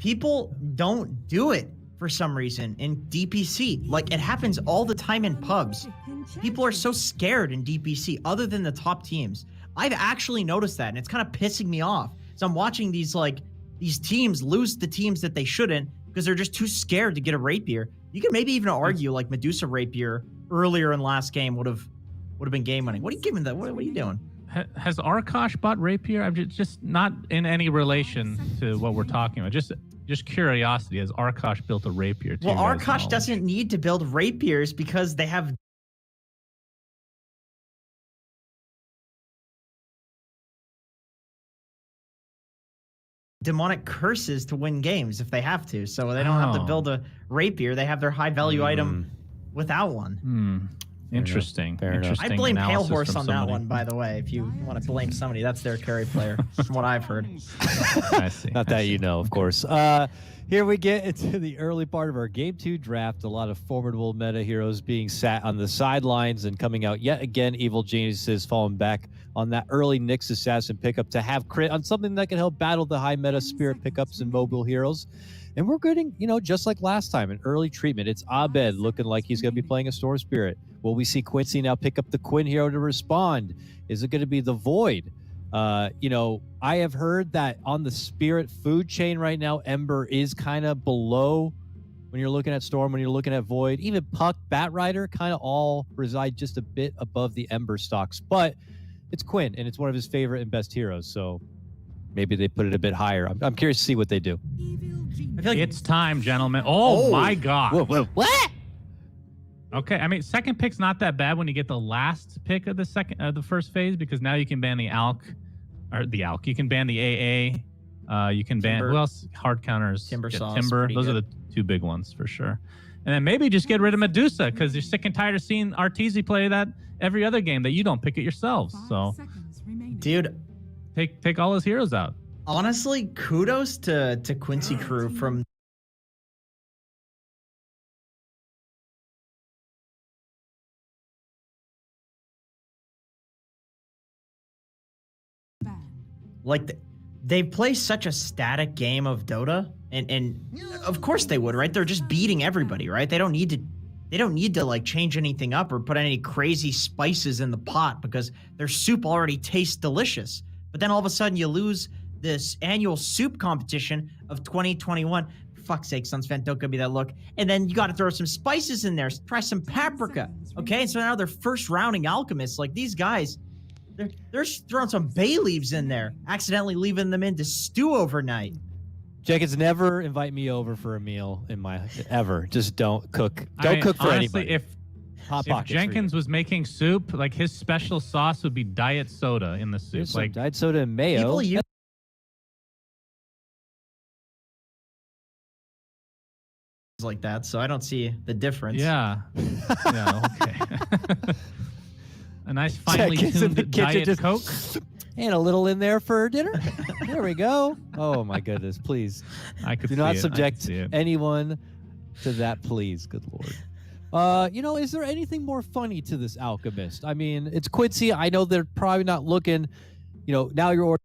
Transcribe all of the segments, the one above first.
people don't do it for some reason in DPC. Like, it happens all the time in pubs. People are so scared in DPC other than the top teams. I've actually noticed that, and it's kind of pissing me off. So I'm watching these teams lose the teams that they shouldn't because they're just too scared to get a rapier. You could maybe even argue like Medusa rapier earlier in last game would have been game winning. What are you giving that? What are you doing? Has Arkosh bought rapier? I'm just not in any relation to what we're talking about. Just curiosity. Has Arkosh built a rapier? Well, Arkosh doesn't need to build rapiers because they have demonic curses to win games if they have to. So they don't have to build a rapier. They have their high value item without one. Interesting. I blame Pale Horse on that one, by the way. If you want to blame somebody, that's their carry player, from what I've heard. I see. Not that you know, of course. Here we get into the early part of our Game 2 draft. A lot of formidable meta heroes being sat on the sidelines and coming out yet again. Evil Geniuses falling back on that early Nyx Assassin pickup to have crit on something that can help battle the high meta Spirit pickups and mobile heroes. And we're getting, just like last time, an early treatment. It's Abed looking like he's going to be playing a Storm Spirit. Will we see Quincy now pick up the Quinn hero to respond? Is it going to be the Void? I have heard that on the Spirit food chain right now, Ember is kind of below when you're looking at Storm, when you're looking at Void. Even Puck, Batrider kind of all reside just a bit above the Ember stocks. But it's Quinn, and it's one of his favorite and best heroes, so maybe they put it a bit higher. I'm curious to see what they do. I feel like it's time, gentlemen. Oh my God. Whoa. What? Okay, I mean, second pick's not that bad when you get the last pick of the first phase, because now you can ban the Alk, you can ban the AA, you can ban, who else? Hard counters. Timber. Those are the two big ones for sure. And then maybe just get rid of Medusa, because you're sick and tired of seeing Arteezy play that every other game that you don't pick it yourselves. So, dude, take all his heroes out. Honestly, kudos to Quincy crew from they play such a static game of Dota, and of course they would, right? They're just beating everybody, right? They don't need to like change anything up or put any crazy spices in the pot because their soup already tastes delicious. But then all of a sudden you lose this annual soup competition of 2021. For fuck's sake, Sunsfan, don't give me that look. And then you got to throw some spices in there. Try some paprika, okay? And so now they're first rounding alchemists. Like, these guys, they're throwing some bay leaves in there, accidentally leaving them in to stew overnight. Jenkins, never invite me over for a meal ever. Just don't cook. Don't cook for honestly, anybody. If Jenkins was making soup, like, his special sauce would be diet soda in the soup. There's like diet soda and mayo. Like that, so I don't see the difference. Yeah. Okay. A nice finely tuned Diet Coke. And a little in there for dinner. There we go. Oh my goodness, please. Do not subject anyone to that, please. Good Lord. Is there anything more funny to this Alchemist? I mean, it's Quincy. I know they're probably not looking, now you're ordering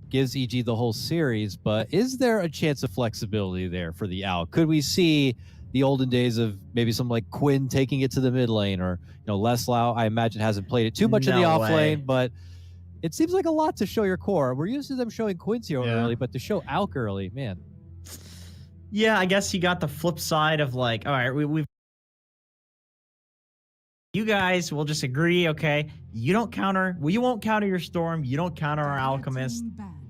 gives EG the whole series, but is there a chance of flexibility there for the Al? Could we see the olden days of maybe something like Quinn taking it to the mid lane, or Leslau, I imagine, hasn't played it too much in the off lane, but it seems like a lot to show your core. We're used to them showing Quincy early, but to show Alk early, man. Yeah, I guess you got the flip side of like, all right, we've you guys will just agree, okay, you won't counter your Storm, you don't counter our Alchemist.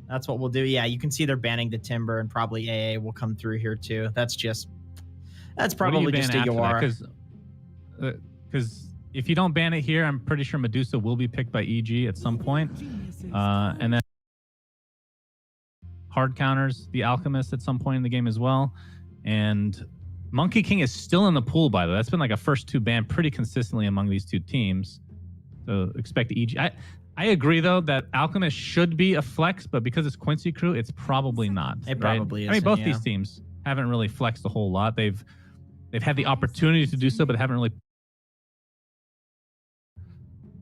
That's what we'll do. Yeah, you can see they're banning the Timber, and probably AA will come through here too. That's probably just a Yawara. Because if you don't ban it here, I'm pretty sure Medusa will be picked by EG at some point. And then hard counters the Alchemist at some point in the game as well. And Monkey King is still in the pool, by the way. That's been like a first two ban pretty consistently among these two teams. So expect EG. I agree, though, that Alchemist should be a flex, but because it's Quincy crew, it's probably not. It probably is. I mean, both these teams haven't really flexed a whole lot. They've had the opportunity to do so, but haven't really.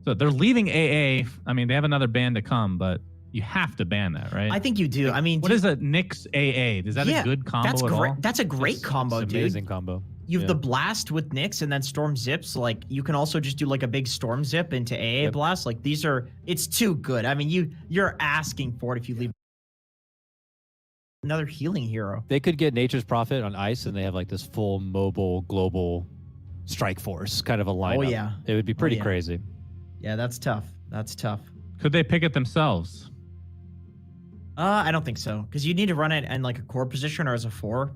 So they're leaving AA. I mean, they have another ban to come, but You have to ban that, right? I think you do. I mean, what is a Nyx AA? Is that a good combo that's at great. all? That's a great combo, it's dude. Amazing combo. You have the blast with Nyx and then storm zips. Like you can also just do like a big storm zip into AA blast. Like these are, it's too good. I mean, you're asking for it if you leave another healing hero. They could get Nature's Prophet on ice, and they have like this full mobile global strike force kind of a lineup. Oh yeah, it would be pretty crazy. Yeah, that's tough. That's tough. Could they pick it themselves? I don't think so, because you need to run it in like a core position or as a 4.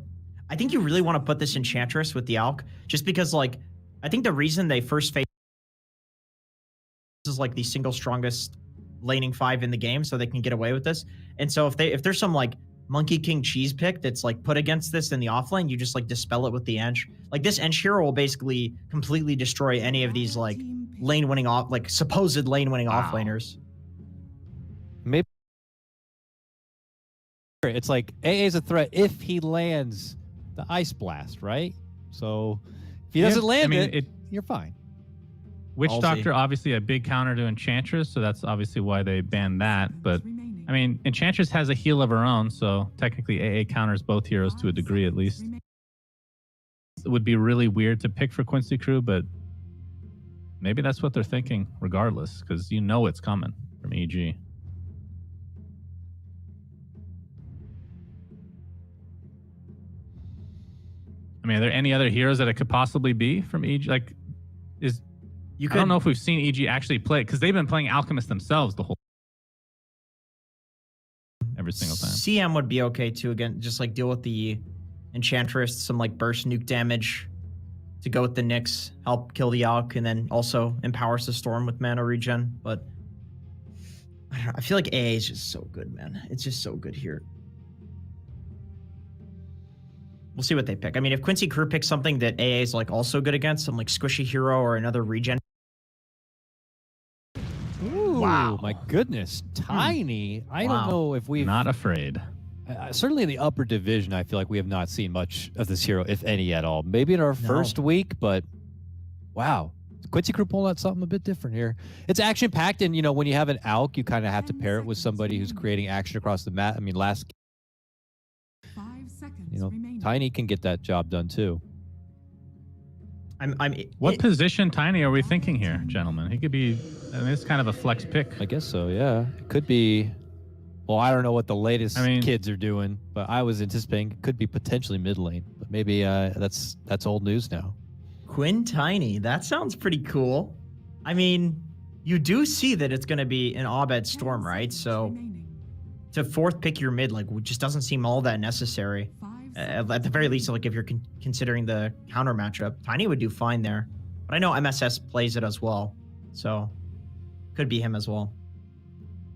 I think you really want to put this Enchantress with the Alk, just because like I think the reason they first faced is like the single strongest laning 5 in the game, so they can get away with this. And so if there's some like Monkey King cheese pick that's like put against this in the offlane, you just like dispel it with the Ench. Like this Ench hero will basically completely destroy any of these like lane winning off, like supposed lane winning offlaners. Maybe it's like AA is a threat if he lands the Ice Blast, right? So if he doesn't land it, you're fine. Witch Doctor, obviously a big counter to Enchantress, so that's obviously why they banned that. But I mean, Enchantress has a heal of her own, so technically AA counters both heroes to a degree at least. It would be really weird to pick for Quincy Crew, but maybe that's what they're thinking regardless, because you know it's coming from EG. I mean, are there any other heroes that it could possibly be from EG? Like, I don't know if we've seen EG actually play, because they've been playing Alchemist themselves the whole every single time. CM would be okay too. Again, just like deal with the Enchantress, some like burst nuke damage to go with the Nyx, help kill the Alk, and then also empowers the Storm with mana regen. But I don't know, I feel like AA is just so good, man. It's just so good here. We'll see what they pick. I mean, if Quincy Crew picks something that AA is like also good against, some like squishy hero or another regen. Ooh, wow, my goodness. Tiny. I don't know if we've... Not afraid. Certainly in the upper division, I feel like we have not seen much of this hero, if any at all. Maybe in our first week, but wow. Quincy Crew pulling out something a bit different here. It's action-packed, and, you know, when you have an Alk, you kind of have to pair it with somebody who's creating action across the map. I mean, last... You know, Tiny can get that job done too. What position Tiny are we thinking here, gentlemen? He could be, I mean, it's kind of a flex pick. I guess so, yeah. It could be, well, I don't know what the latest kids are doing, but I was anticipating it could be potentially mid lane. But maybe that's old news now. Quinn Tiny, that sounds pretty cool. I mean, you do see that it's going to be an Abed Storm, right? So to fourth pick your mid, like, just doesn't seem all that necessary. At the very least, like if you're considering the counter matchup, Tiny would do fine there. But I know MSS plays it as well, so could be him as well.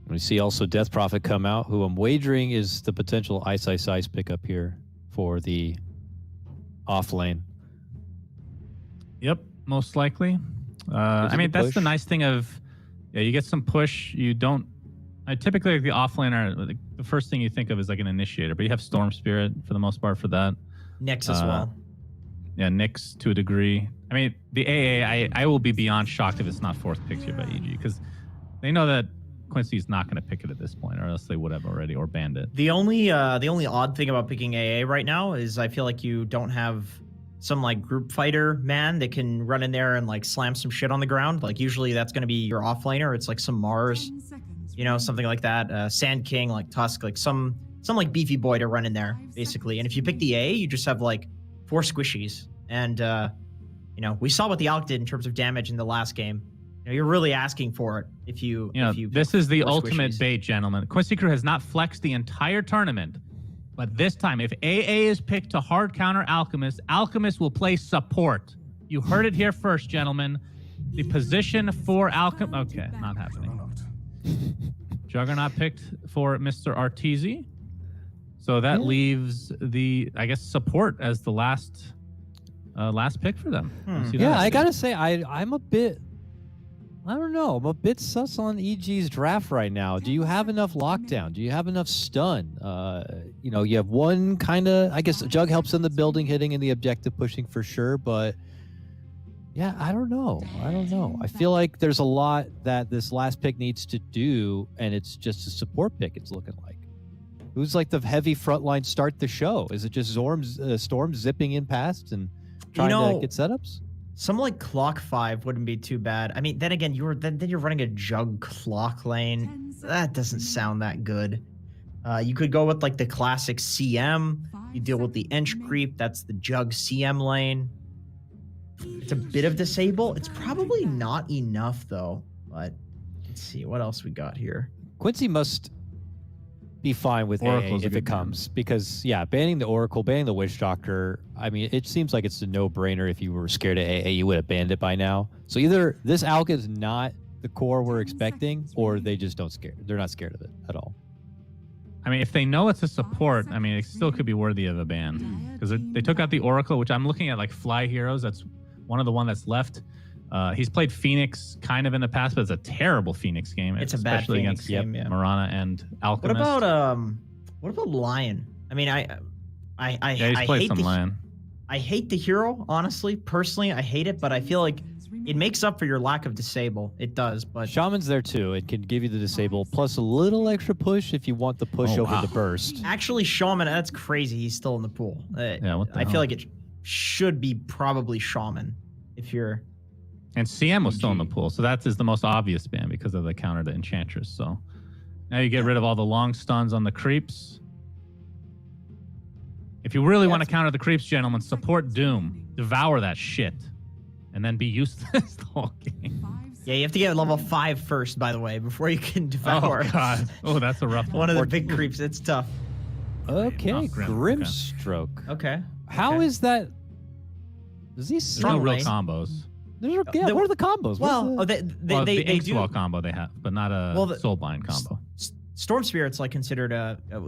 We see also Death Prophet come out, who I'm wagering is the potential Ice pickup here for the off lane. Yep, most likely. I mean, that's the nice thing of, you get some push. You don't. Typically, like the offlaner, like the first thing you think of is like an initiator, but you have Storm Spirit for the most part for that. Nyx as well. Yeah, Nyx to a degree. I mean, the AA, I will be beyond shocked if it's not fourth picked here by EG, because they know that Quincy's not going to pick it at this point, or else they would have already, or banned it. The only odd thing about picking AA right now is I feel like you don't have some like group fighter man that can run in there and like slam some shit on the ground. Like usually that's going to be your offlaner. It's like some Mars. You know, something like that. Sand King, like Tusk, like some like beefy boy to run in there, basically. And if you pick the A, you just have like 4 squishies. And, you know, we saw what the Alk did in terms of damage in the last game. You know, you're really asking for it if you this is the ultimate squishies. bait, gentlemen. Quincy Crew has not flexed the entire tournament. But this time, if AA is picked to hard counter Alchemist, Alchemist will play support. You heard it here first, gentlemen. The position for Alchemist... Okay, not happening. Juggernaut picked for Mr. Arteezy. So that leaves the, I guess, support as the last pick for them. Yeah, I gotta say, I'm a bit, I don't know, I'm a bit sus on EG's draft right now. Do you have enough lockdown? Do you have enough stun? You know, you have one kind of, I guess Jug helps in the building, hitting and the objective pushing for sure, but Yeah, I don't know. I feel like there's a lot that this last pick needs to do, and it's just a support pick. It's looking like. Who's like the heavy frontline start the show? Is it just Storm zipping in past and trying to get setups? Some like Clock 5 wouldn't be too bad. I mean, then again, then you're running a Jug Clock lane. That doesn't sound that good. You could go with like the classic CM. You deal with the Ench creep. That's the Jug CM lane. It's a bit of disable. It's probably not enough though. But let's see what else we got here. Quincy must be fine with AA if it comes, because banning the Oracle, banning the Witch Doctor. I mean, it seems like it's a no-brainer. If you were scared of AA, you would have banned it by now. So either this ALK is not the core we're expecting, or they just don't scare. They're not scared of it at all. I mean, if they know it's a support, I mean, it still could be worthy of a ban, because they took out the Oracle, which I'm looking at like Fly Heroes. That's one of the one that's left. He's played Phoenix kind of in the past, but it's a terrible Phoenix game. It's a bad Phoenix game, yeah. Marana and Alchemist. What about Lion? I mean, I hate some Lion. I hate the hero, honestly. Personally, I hate it, but I feel like it makes up for your lack of disable. It does, but Shaman's there too. It can give you the disable plus a little extra push if you want the push over the burst. Actually, Shaman, that's crazy. He's still in the pool. I feel like it should be probably Shaman if you're. And CM was still in the pool, so that is the most obvious ban because of the counter to Enchantress. So now you get rid of all the long stuns on the creeps. If you really want to counter the creeps, gentlemen, support Doom. Devour that shit. And then be useless the whole game. Yeah, you have to get level 5 first, by the way, before you can devour. Oh, God. Oh, that's a rough one. One of the big creeps. It's tough. Okay, Grimstroke. Okay. How is that? Is he There's no real combos. What are the combos? Well, the Inkswell combo they have, but not a Soulbind combo. Storm Spirit's like considered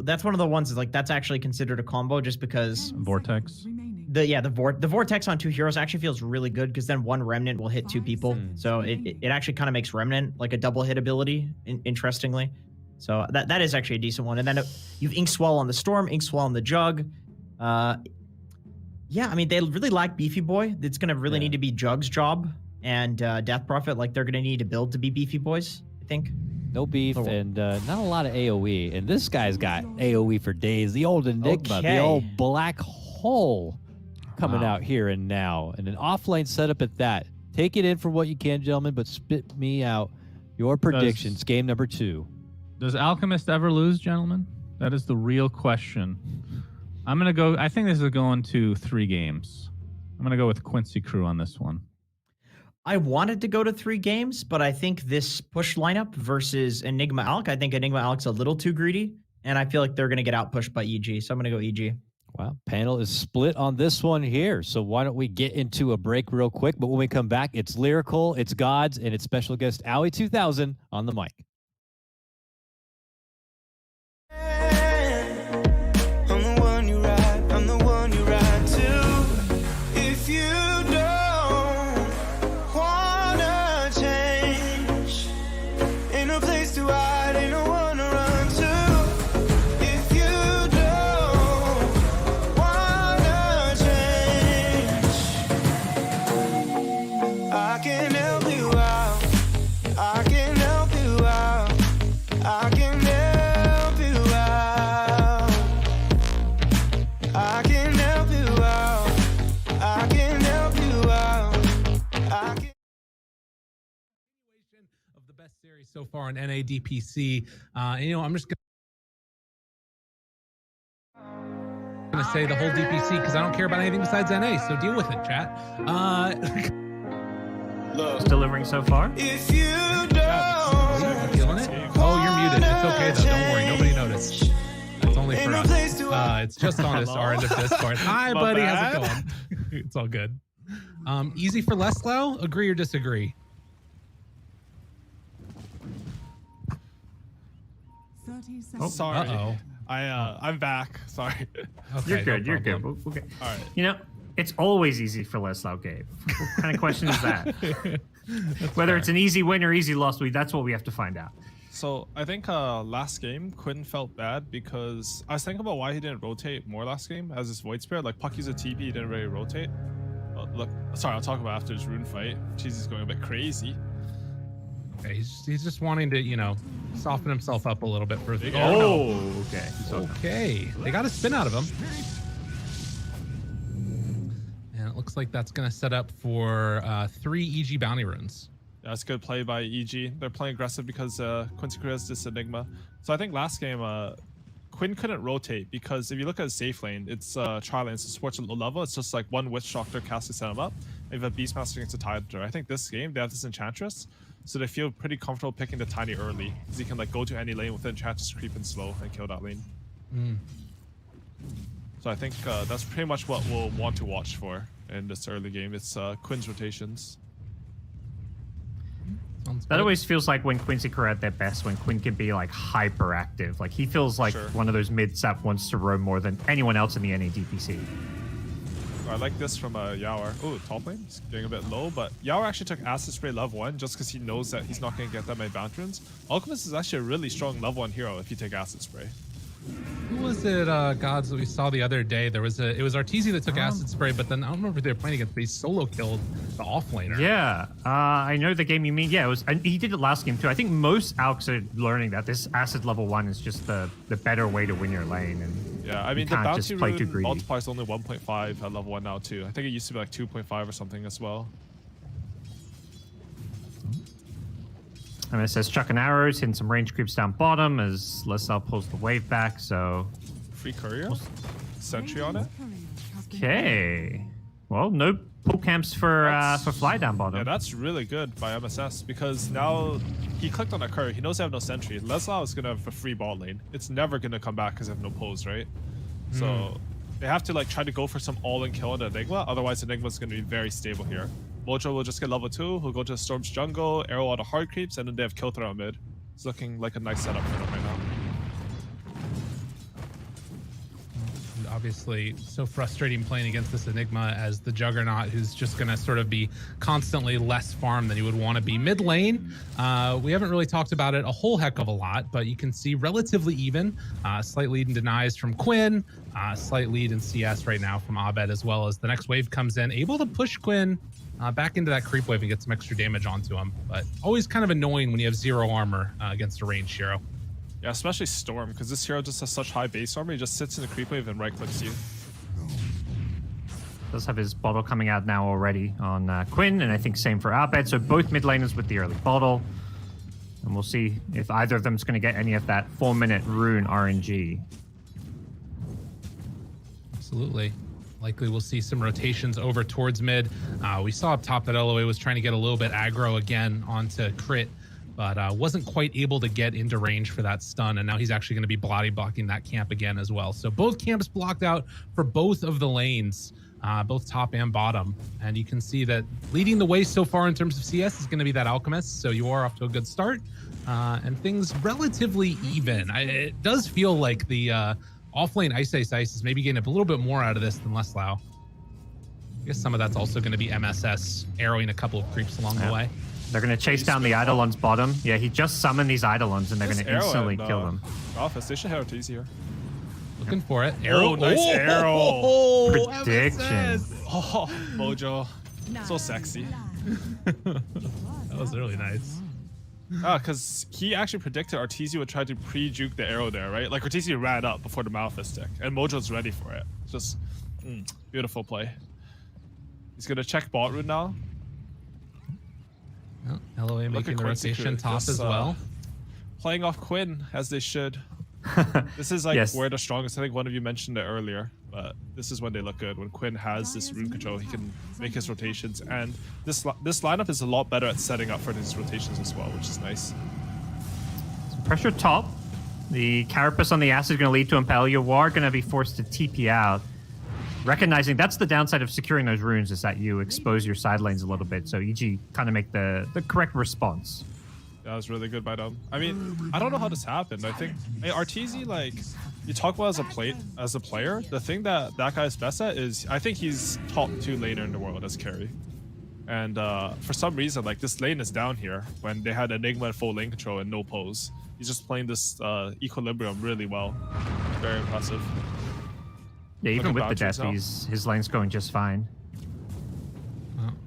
that's one of the ones that's actually considered a combo just because Vortex. The Vortex on 2 heroes actually feels really good because then 1 Remnant will hit 2 people. So it actually kind of makes Remnant like a double hit ability, interestingly. So that is actually a decent one. And then you've Inkswell on the Storm, Inkswell on the Jug. Yeah, I mean, they really lack Beefy Boy. It's going to really need to be Jug's job and Death Prophet. Like, they're going to need to build to be Beefy Boys, I think. No beef and not a lot of AoE. And this guy's got AoE for days. The old Enigma, the old black hole coming out here and now. And an offlane setup at that. Take it in for what you can, gentlemen, but spit me out your predictions. Game number 2. Does Alchemist ever lose, gentlemen? That is the real question. I'm going to go. I think this is going to 3 games. I'm going to go with Quincy Crew on this one. I wanted to go to 3 games, but I think this push lineup versus Enigma Alk, I think Enigma Alk's a little too greedy, and I feel like they're going to get out pushed by EG, so I'm going to go EG. Wow, panel is split on this one here, so why don't we get into a break real quick, but when we come back, it's Lyrical, it's Gods, and it's special guest Owie 2000 on the mic. So far on NADPC, I'm just gonna say the whole DPC because I don't care about anything besides NA. So deal with it, chat. Delivering so far. If you don't, feeling it? Oh, you're muted. It's okay though. Don't worry. Nobody noticed. That's only for us. It's just on our end of Discord. Hi, buddy. How's it going? It's all good. Easy for Leslow. Agree or disagree? Oh, sorry. Uh-oh. I'm back. Sorry. Okay, you're good. You're good. Okay. All right. It's always easy for Leslow Gabe. What kind of question is that? Whether it's an easy win or easy loss, that's what we have to find out. So I think last game Quinn felt bad because I was thinking about why he didn't rotate more last game as his Void Spirit. Like Puck used a TP, he didn't really rotate. look. Sorry, I'll talk about after this rune fight. Cheesy's going a bit crazy. Okay, he's just wanting to, you know, soften himself up a little bit for the. Okay. Okay. They got a spin out of him. And it looks like that's going to set up for 3 EG bounty runes. Yeah, that's good play by EG. They're playing aggressive because Quincy has this Enigma. So I think last game, Quinn couldn't rotate because if you look at his safe lane, it's tri lane, so supports at low level. It's just like one Witch Doctor casting set him up. And you have a Beastmaster against a Tidal. I think this game, they have this Enchantress, so they feel pretty comfortable picking the Tiny early because he can like go to any lane with the Enchantress creep and slow and kill that lane. So I think that's pretty much what we'll want to watch for in this early game. It's Quinn's rotations. That always feels like when Quincy are at their best, when Quinn can be like hyperactive. Like he feels like one of those mid sap wants to roam more than anyone else in the NADPC. I like this from Yaoer. Oh, top lane, he's getting a bit low, but Yaoer actually took Acid Spray level 1 just because he knows that he's not going to get that many bounty runes. Alchemist is actually a really strong level 1 hero if you take Acid Spray. Who was it, gods, that we saw the other day? It was Arteezy that took Acid Spray, but then I don't remember who they were playing against, but he solo killed the offlaner. Yeah, I know the game you mean. Yeah, it was, and he did it last game too. I think most alks are learning that this Acid level 1 is just the better way to win your lane. And yeah, I mean the bounty rune multiplier is only 1.5 at level 1 now too. I think it used to be like 2.5 or something as well. And it says chucking arrows, hitting some range creeps down bottom as Lesal pulls the wave back. So free courier, sentry on it. Okay. Well, no pull camps for fly down bottom. Yeah, that's really good by MSS because now he clicked on a courier. He knows they have no sentry. Lesal is gonna have a free bot lane. It's never gonna come back because they have no pulls, right? So they have to like try to go for some all-in kill on Enigma. Otherwise, Enigma's gonna be very stable here. Mojo will just get level 2, he'll go to Storm's jungle, arrow all the hard creeps, and then they have kill throw mid. It's looking like a nice setup for them right now. Obviously, so frustrating playing against this Enigma as the Juggernaut, who's just going to sort of be constantly less farm than he would want to be. Mid lane, we haven't really talked about it a whole heck of a lot, but you can see relatively even. Slight lead in denies from Quinn, slight lead in CS right now from Abed, as well as the next wave comes in, able to push Quinn back into that creep wave and get some extra damage onto him. But always kind of annoying when you have 0 armor against a ranged hero. Yeah, especially Storm, because this hero just has such high base armor. He just sits in the creep wave and right clicks you. Does have his bottle coming out now already on Quinn, and I think same for Abed. So both mid laners with the early bottle. And we'll see if either of them is going to get any of that 4-minute rune RNG. Absolutely. Likely we'll see some rotations over towards mid. We saw up top that LOA was trying to get a little bit aggro again onto crit, but wasn't quite able to get into range for that stun, and now he's actually going to be bloody blocking that camp again as well. So both camps blocked out for both of the lanes, both top and bottom, and you can see that leading the way so far in terms of CS is going to be that Alchemist, so you are off to a good start, and things relatively even. It does feel like the off-lane Ice is maybe getting a little bit more out of this than Leslau. I guess some of that's also going to be MSS arrowing a couple of creeps along the way. They're going to chase down the Eidolons bottom. Yeah, he just summoned these Eidolons, and they're going to instantly kill them. Office, they should have it easier. Looking for it. Arrow. Nice arrow. Prediction. Oh, Mojo. So sexy. That was really nice. Because he actually predicted Arteezy would try to pre-juke the arrow there, right? Like Arteezy ran up before the Malphite stick, and Mojo's ready for it. Just beautiful play. He's gonna check bot rune now. Well, LOA making the rotation top as well. Playing off Quinn as they should. This is like where the strongest. I think one of you mentioned it earlier, but this is when they look good. When Quinn has this rune control, he can make his rotations, and this lineup is a lot better at setting up for these rotations as well, which is nice. So pressure top. The Carapace on the Acid is going to lead to Impel. You are going to be forced to TP out. Recognizing that's the downside of securing those runes is that you expose your side lanes a little bit. So EG kind of make the correct response. That was really good by them. I mean, I don't know how this happened. I think Arteezy, like, you talk about as a player, the thing that guy's best at is, I think he's top 2 laner in the world as carry. And for some reason, like, this lane is down here when they had Enigma and full lane control and no pose. He's just playing this equilibrium really well. Very impressive. Yeah, even with the death, his lane's going just fine.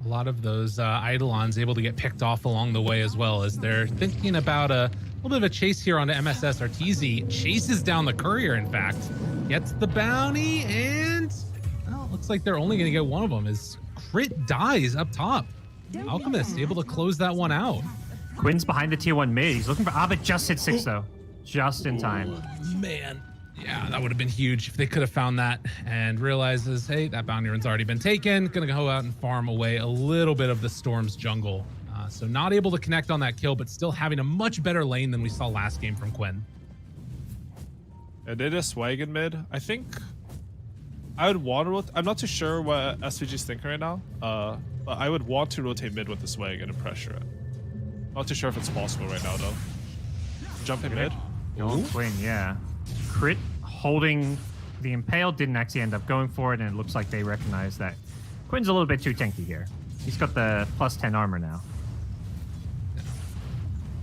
A lot of those Eidolons able to get picked off along the way as well, as they're thinking about a little bit of a chase here onto MSS. Arteezy chases down the courier, in fact, gets the bounty, and well, looks like they're only going to get one of them as Crit dies up top. Alchemist able to close that one out. Quinn's behind the tier 1 mid. He's looking for Abed, just hit 6 though. Just in time. Man. Yeah, that would have been huge if they could have found that and realizes, hey, that bounty run's already been taken. Gonna go out and farm away a little bit of the Storm's jungle. So not able to connect on that kill, but still having a much better lane than we saw last game from Quinn. And they just swag in mid. I think I would want to. I'm not too sure what SVG's thinking right now. But I would want to rotate mid with the swag and pressure it. Not too sure if it's possible right now though. Jump in mid. Quinn, yeah. Crit holding the Impale didn't actually end up going for it, and it looks like they recognize that Quinn's a little bit too tanky here. He's got the plus 10 armor now.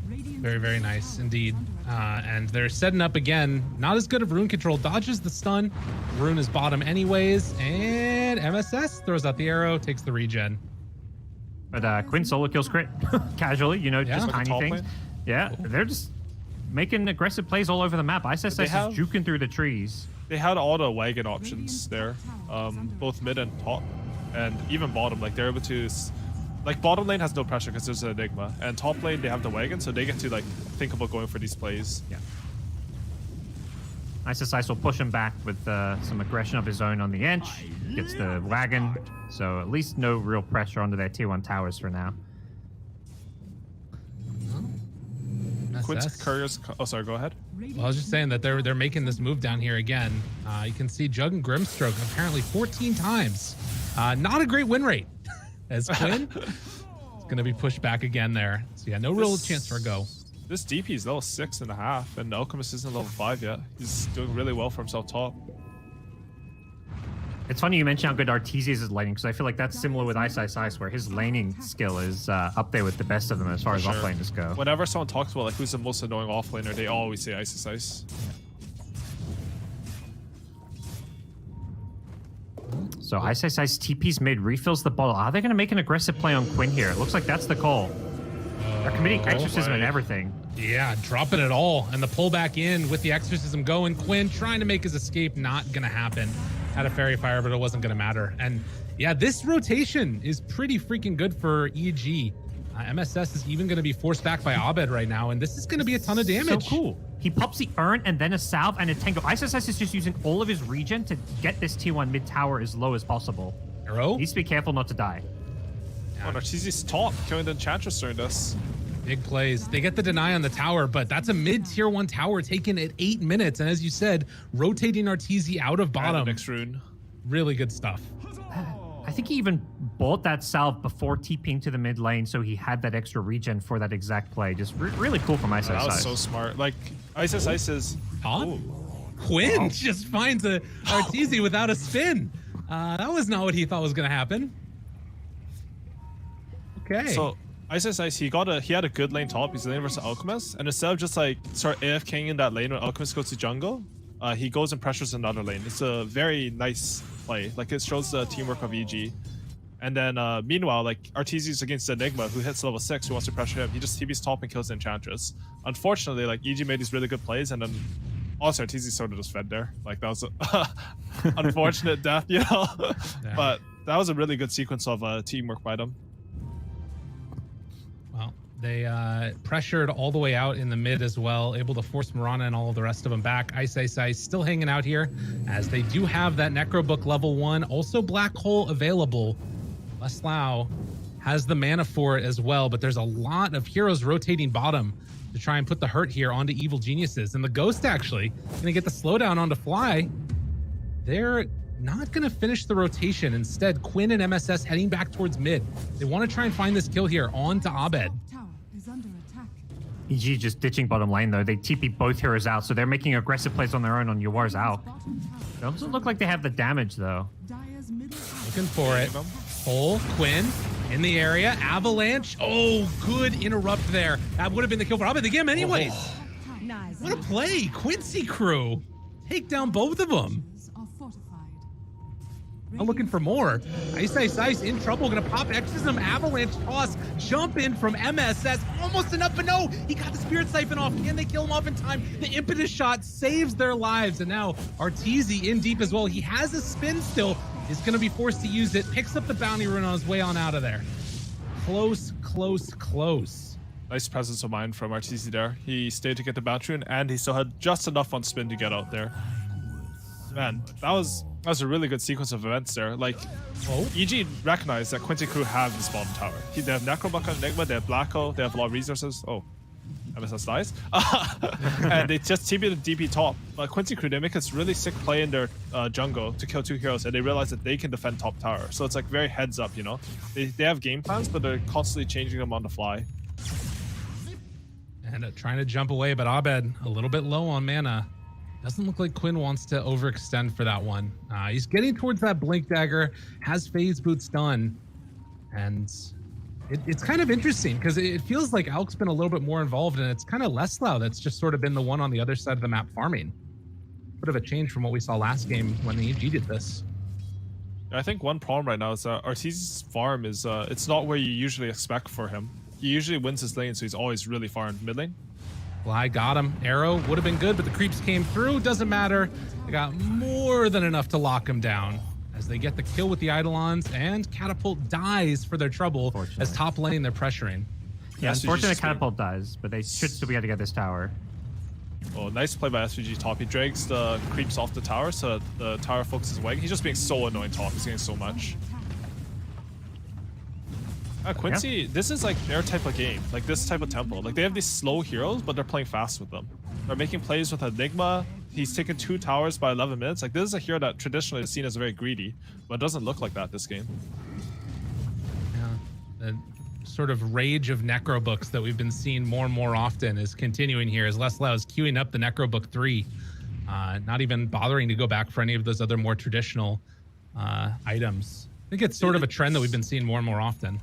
Very, very nice indeed. And they're setting up again. Not as good of rune control. Dodges the stun. Rune is bottom anyways. And MSS throws out the arrow, takes the regen. But Quinn solo kills Crit casually, you know, just like tiny things. lane. Yeah, they're just making aggressive plays all over the map. ISS is juking through the trees. They had all the wagon options there, both mid and top, and even bottom. Like they're able to, like bottom lane has no pressure because there's an Enigma, and top lane they have the wagon, so they get to like think about going for these plays. Yeah. ISS will push him back with some aggression of his own on the edge. Gets the wagon, so at least no real pressure onto their tier 1 towers for now. Quinn's couriers. Oh, sorry. Go ahead. Well, I was just saying that they're making this move down here again. You can see Jug and Grimstroke apparently 14 times. Not a great win rate, as Quinn is going to be pushed back again there. So yeah, no real chance for a go. This DP is level 6.5, and Alchemist isn't level 5 yet. He's doing really well for himself top. It's funny you mentioned how good Arteezy's laning, because I feel like that's similar with Ice, where his laning skill is up there with the best of them as far as offlaners go. Whenever someone talks about like who's the most annoying offlaner, they always say Ice. So Ice TP's mid, refills the bottle. Are they going to make an aggressive play on Quinn here? It looks like that's the call. They're committing exorcism and everything. Yeah, dropping it all, and the pull back in with the exorcism going. Quinn trying to make his escape, not going to happen. Had a fairy fire, but it wasn't going to matter. And yeah, this rotation is pretty freaking good for EG. MSS is even going to be forced back by Abed right now, and this is going to be a ton of damage. So cool. He pops the urn and then a salve and a tango. ISS is just using all of his regen to get this tier 1 mid tower as low as possible. Arrow? Needs to be careful not to die. Oh, Arteezy's top, killing the Enchantress during this. Big plays. They get the deny on the tower, but that's a mid tier 1 tower taken at 8 minutes. And as you said, rotating Arteezy out of bottom. Next rune. Really good stuff. I think he even bought that salve before TPing to the mid lane, so he had that extra regen for that exact play. Just really cool from ISS. That was so smart. Like, ISS is... Quinn just finds a Arteezy without a spin. That was not what he thought was going to happen. Okay. So... ISS, he had a good lane top. He's laning versus Alchemist, and instead of just like start AFKing in that lane when Alchemist goes to jungle, he goes and pressures another lane. It's a very nice play. Like it shows the teamwork of EG. And then meanwhile, like Arteezy's against Enigma, who hits level 6, who wants to pressure him. He just TP's top and kills the Enchantress. Unfortunately, like EG made these really good plays, and then also Arteezy sort of just fed there. Like that was a unfortunate death, you know. Yeah. But that was a really good sequence of teamwork by them. They pressured all the way out in the mid as well, able to force Mirana and all of the rest of them back. Ice still hanging out here, as they do have that Necrobook level 1. Also Black Hole available. Leslau has the mana for it as well, but there's a lot of heroes rotating bottom to try and put the hurt here onto Evil Geniuses. And the Ghost actually going to get the slowdown onto Fly. They're not going to finish the rotation. Instead, Quinn and MSS heading back towards mid. They want to try and find this kill here onto Abed. EG just ditching bottom lane though. They TP both heroes out, so they're making aggressive plays on their own on Yawar's out. It doesn't look like they have the damage though. Looking for it. Hole, Quinn in the area. Avalanche. Oh, good interrupt there. That would have been the kill for Abed again anyways. What a play. Quincy crew. Take down both of them. looking for more. Ice in trouble, gonna pop Exorcism, Avalanche toss, jump in from MSS, almost enough, but no, he got the Spirit Siphon off. Can they kill him off in time? The impetus shot saves their lives, and now Arteezy in deep as well. He has a spin still, is gonna be forced to use it, picks up the bounty rune on his way on out of there. Close. Nice presence of mind from Arteezy there. He stayed to get the bounty rune, and he still had just enough on spin to get out there. Man, that was a really good sequence of events there. Like, EG recognized that Quincy crew have this bottom tower. They have Necrobuck on Enigma, they have Blacko, they have a lot of resources. Oh, MSS dies. And they just TP the DP top. But Quincy crew, they make this really sick play in their jungle to kill 2 heroes, and they realize that they can defend top tower. So it's like very heads up, you know? They have game plans, but they're constantly changing them on the fly. And trying to jump away, but Abed a little bit low on mana. Doesn't look like Quinn wants to overextend for that one. He's getting towards that Blink Dagger, has Phase Boots done. And it's kind of interesting because it feels like Alk's been a little bit more involved, and it's kind of Leslau that's just sort of been the one on the other side of the map farming. Bit of a change from what we saw last game when the EG did this. I think one problem right now is Arteezy's farm is it's not where you usually expect for him. He usually wins his lane, so he's always really far in mid lane. Fly got him. Arrow would have been good, but the creeps came through. Doesn't matter. They got more than enough to lock him down as they get the kill with the Eidolons, and Catapult dies for their trouble as top lane they're pressuring. Yeah, unfortunately Catapult dies, but they should still be able to get this tower. Oh, nice play by SVG top. He drags the creeps off the tower so that the tower focuses away. He's just being so annoying top. He's getting so much. Quincy, this is like their type of game, like this type of tempo. Like they have these slow heroes, but they're playing fast with them. They're making plays with Enigma. He's taken 2 towers by 11 minutes. Like this is a hero that traditionally is seen as very greedy, but it doesn't look like that this game. Yeah, the sort of rage of Necrobooks that we've been seeing more and more often is continuing here as Leslau is queuing up the Necrobook 3. Not even bothering to go back for any of those other more traditional items. I think it's sort of a trend that we've been seeing more and more often.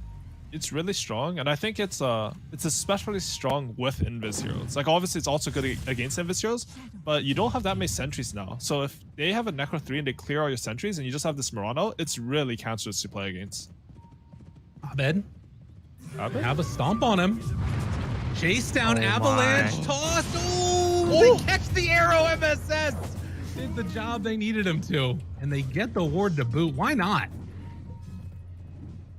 It's really strong, and I think it's especially strong with Invis heroes. Like obviously it's also good against Invis heroes, but you don't have that many sentries now. So if they have a Necro 3 and they clear all your sentries and you just have this Murano, it's really cancerous to play against. Abed? Have a stomp on him. Chase down, Avalanche, toss. Oh, they catch the arrow, MSS! Did the job they needed him to. And they get the ward to boot. Why not?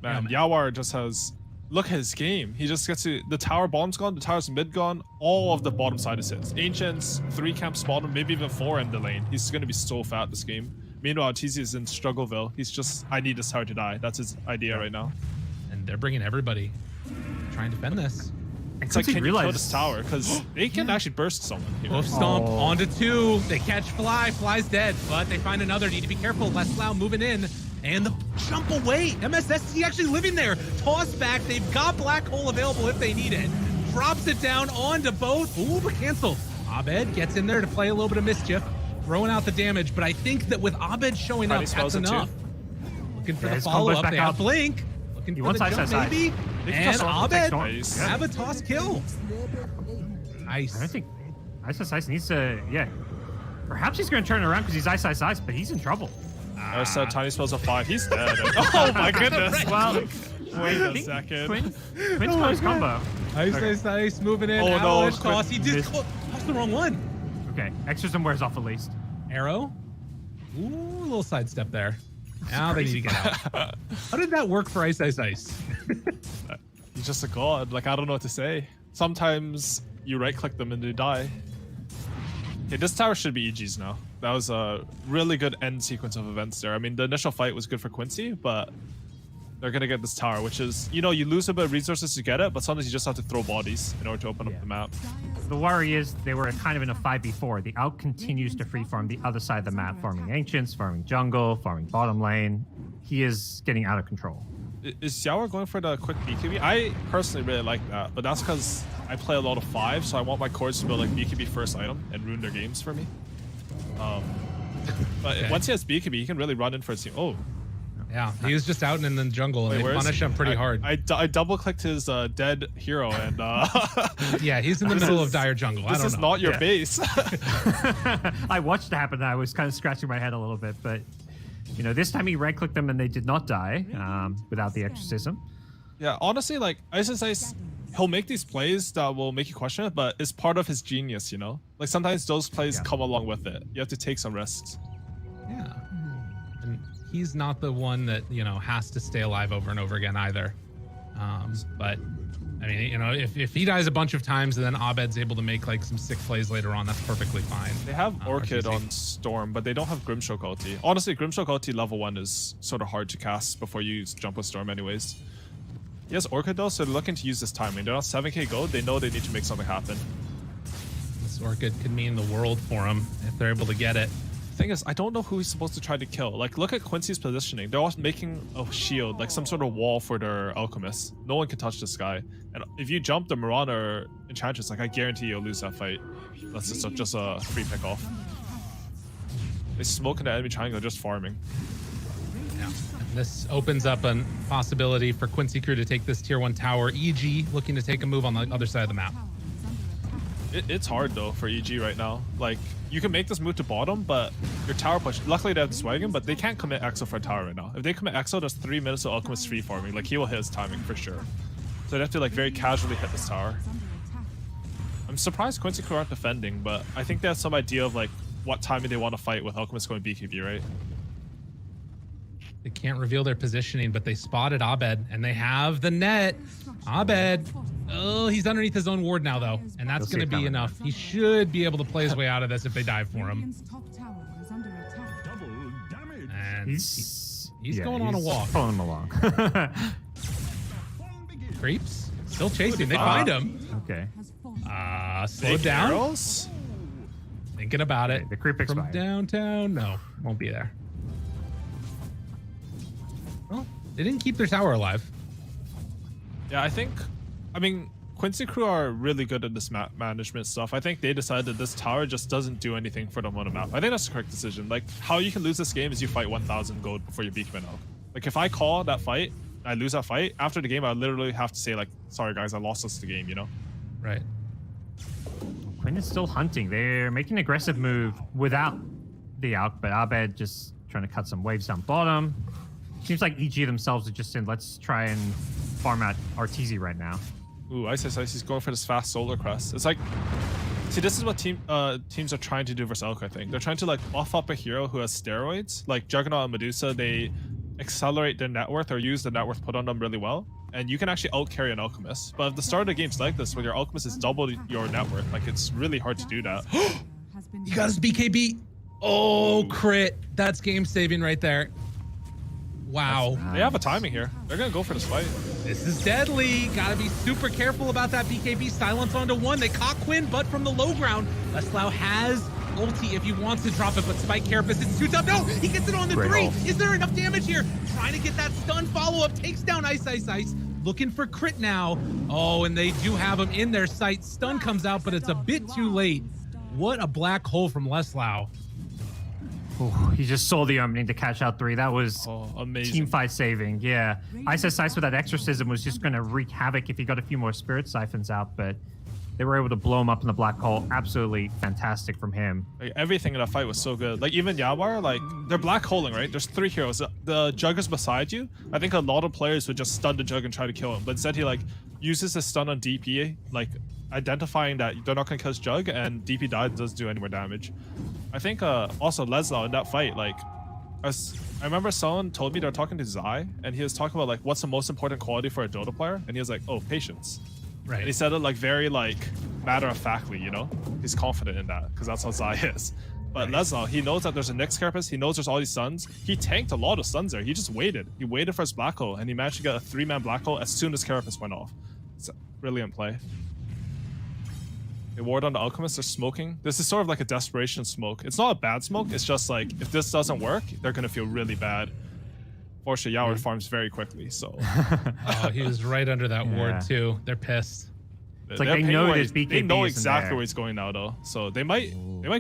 Man, Yawar just has... Look at his game. He just gets to... The tower bottom's gone, the tower's mid gone, all of the bottom side is his. Ancients, 3 camps bottom, maybe even 4 in the lane. He's going to be so fat this game. Meanwhile, Arteezy is in Struggleville. He's just, I need this tower to die. That's his idea right now. And they're bringing everybody. Trying to defend this. It's like, can you kill this tower? Because they can actually burst someone. Wolf Stomp onto 2. They catch Fly. Fly's dead, but they find another. Need to be careful. Leslau moving in. And the jump away. MSS is actually living there. Toss back. They've got Black Hole available if they need it. Drops it down onto both. Ooh, but canceled. Abed gets in there to play a little bit of mischief. Throwing out the damage, but I think that with Abed showing up, that's enough. Looking for the follow-up. They have Blink. Looking for the jump, maybe. And Abed have a toss kill. Nice. I think Ice needs to, perhaps he's going to turn it around because he's Ice, but he's in trouble. There's Tiny Spells of 5. He's dead. Oh my goodness. Well, wait a second. Quinn's got his combo. Ice moving in. Oh no. Toss. He did toss the wrong one. Okay, Exorcism wears off at least. Arrow. Ooh, a little sidestep there. Now they need to get out. How did that work for Ice? He's just a god. Like, I don't know what to say. Sometimes you right-click them and they die. Okay, this tower should be EG's now. That was a really good end sequence of events there. I mean, the initial fight was good for Quincy, but they're going to get this tower, which is, you know, you lose a bit of resources to get it, but sometimes you just have to throw bodies in order to open up the map. The worry is they were kind of in a 5v4. The Out continues to free farm the other side of the map, farming Ancients, farming jungle, farming bottom lane. He is getting out of control. Is Yawar going for the quick BKB? I personally really like that, but that's because I play a lot of 5, so I want my cores to build like BKB first item and ruin their games for me. But once he has BKB, he can really run in for his team. Oh. Yeah, he was just out in the jungle, and they punish him pretty hard. I double-clicked his dead hero, and... yeah, he's in the middle of dire jungle. This is not your base. I watched it happen, and I was kind of scratching my head a little bit, but You know, this time he right-clicked them and they did not die without the exorcism. Yeah, honestly, like Ice, he'll make these plays that will make you question it, but it's part of his genius, you know? Like sometimes those plays come along with it. You have to take some risks. Yeah. And he's not the one that, you know, has to stay alive over and over again either. But I mean, you know, if he dies a bunch of times and then Abed's able to make like some sick plays later on, that's perfectly fine. They have Orchid on Storm, but they don't have Grimstroke ulti. Honestly, Grimstroke ulti level 1 is sort of hard to cast before you jump with Storm anyways. He has Orchid though, so they're looking to use this timing. They're on 7k gold, they know they need to make something happen. This Orchid could mean the world for him if they're able to get it. Thing is, I don't know who he's supposed to try to kill. Like, look at Quincy's positioning. They're all making a shield, like some sort of wall for their alchemists. No one can touch this guy. And if you jump the Mirana or Enchantress, like I guarantee you'll lose that fight. That's just a free pick off. They smoke in the enemy triangle, just farming. Yeah. And this opens up a possibility for Quincy Crew to take this tier 1 tower. EG looking to take a move on the other side of the map. It's hard though for EG right now. Like, you can make this move to bottom, but your tower push, luckily they have the Swagon, but they can't commit Exo for a tower right now. If they commit Exo, there's 3 minutes of Alchemist free farming. Like, he will hit his timing for sure. So they have to like very casually hit this tower. I'm surprised Quincy Crew aren't defending, but I think they have some idea of like what timing they want to fight with Alchemist going BKB, right? They can't reveal their positioning, but they spotted Abed and they have the net. Abed. Oh, he's underneath his own ward now, though, and that's going to be enough. He should be able to play his way out of this if they dive for him. And he's going on a walk. Pulling him along. Creeps. Still chasing. They find him. Okay. Slow down. Arrows? Thinking about it. The creep expired. From downtown. No, won't be there. Well, they didn't keep their tower alive. Yeah, I mean, Quincy Crew are really good at this map management stuff. I think they decided this tower just doesn't do anything for them on the map. I think that's the correct decision. Like, how you can lose this game is you fight 1,000 gold before you beat out. Like, if I call that fight, I lose that fight, after the game, I literally have to say, like, sorry guys, I lost this the game, you know? Right. Quinn is still hunting. They're making an aggressive move without the Alk, but Abed just trying to cut some waves down bottom. Seems like EG themselves are just in, let's try and farm out RTZ right now. Ooh, Ice, he's going for this fast solar crest. It's like, see, this is what teams are trying to do versus Elk, I think. They're trying to like buff up a hero who has steroids. Like Juggernaut and Medusa, they accelerate their net worth or use the net worth put on them really well. And you can actually out-carry an Alchemist. But if the start of the game's like this, where your Alchemist is double your net worth, like it's really hard to do that. He got his BKB. Oh, crit. That's game saving right there. Wow. Nice. They have a timing here. They're going to go for this fight. This is deadly. Gotta be super careful about that BKB. Silence onto 1. They caught Quinn, but from the low ground. Leslau has ulti if he wants to drop it, but Spike Carapace is too tough. No, he gets it on the 3. Is there enough damage here? Trying to get that stun follow-up. Takes down Ice. Looking for crit now. Oh, and they do have him in their sight. Stun comes out, but it's a bit too late. What a black hole from Leslau. Oh, he just saw the opening to catch out 3. That was amazing. Team fight saving. Yeah. Ice with that exorcism was just going to wreak havoc if he got a few more spirit siphons out, but they were able to blow him up in the black hole. Absolutely fantastic from him. Like, everything in that fight was so good. Like, even Yawar, like, they're black holing, right? There's 3 heroes. The Jug is beside you. I think a lot of players would just stun the Jug and try to kill him, but instead he, like, uses his stun on DP, like, identifying that they're not going to kill his Jug, and DP doesn't do any more damage. I think also Leslau in that fight, like, I remember someone told me they were talking to Zai, and he was talking about, like, what's the most important quality for a Dota player, and he was like, oh, patience. Right. And he said it, like, very, like, matter-of-factly, you know? He's confident in that, because that's how Zai is. But right. Leslau, he knows that there's a Nyx Carapace, he knows there's all these stuns. He tanked a lot of stuns there. He just waited. He waited for his black hole, and he managed to get a 3-man black hole as soon as Carapace went off. It's a brilliant play. They ward on the Alchemist, they're smoking. This is sort of like a desperation smoke. It's not a bad smoke, it's just like, if this doesn't work, they're gonna feel really bad. Fortunately, Yawar farms very quickly, so. Oh, he was right under that ward too. They're pissed. It's like they know this BKB They know isn't exactly there. where he's going now though. So they might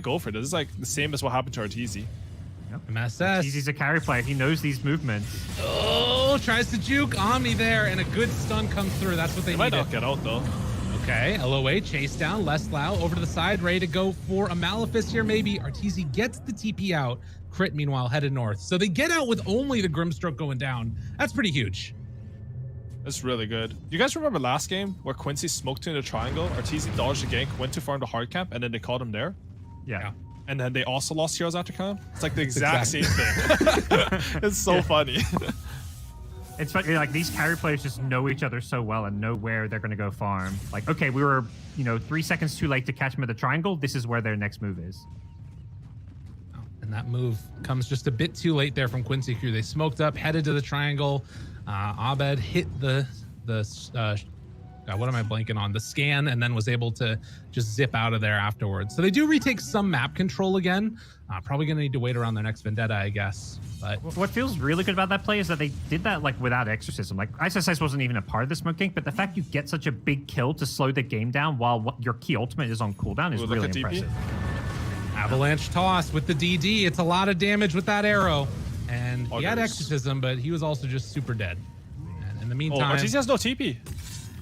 go for it. This is like the same as what happened to Arteezy. Yep. MSS. He's a carry player. He knows these movements. Oh, tries to juke Omni there, and a good stun comes through. That's what they might needed. not get out though. Okay, LOA chase down. Leslau over to the side, ready to go for a Malefice here. Maybe Arteezy gets the TP out. Crit, meanwhile, headed north. So they get out with only the Grimstroke going down. That's pretty huge. That's really good. You guys remember last game where Quincy smoked in a triangle, Arteezy dodged the gank, went too far into hard camp, and then they caught him there? Yeah. And then they also lost heroes after camp? It's like the exact same thing. It's so funny. It's funny, like these carry players just know each other so well and know where they're going to go farm. Like, okay, we were, 3 seconds too late to catch them at the triangle. This is where their next move is. And that move comes just a bit too late there from Quincy Crew. They smoked up, headed to the triangle. Abed hit the what am I blanking on? The scan, and then was able to just zip out of there afterwards. So they do retake some map control again. Probably going to need to wait around their next Vendetta, I guess. But what feels really good about that play is that they did that like without exorcism. Like Ice wasn't even a part of the smoke gank, but the fact you get such a big kill to slow the game down while your key ultimate is on cooldown is really impressive. Avalanche toss with the DD. It's a lot of damage with that arrow. And he had exorcism, but he was also just super dead. And in the meantime... Arteezy has no TP.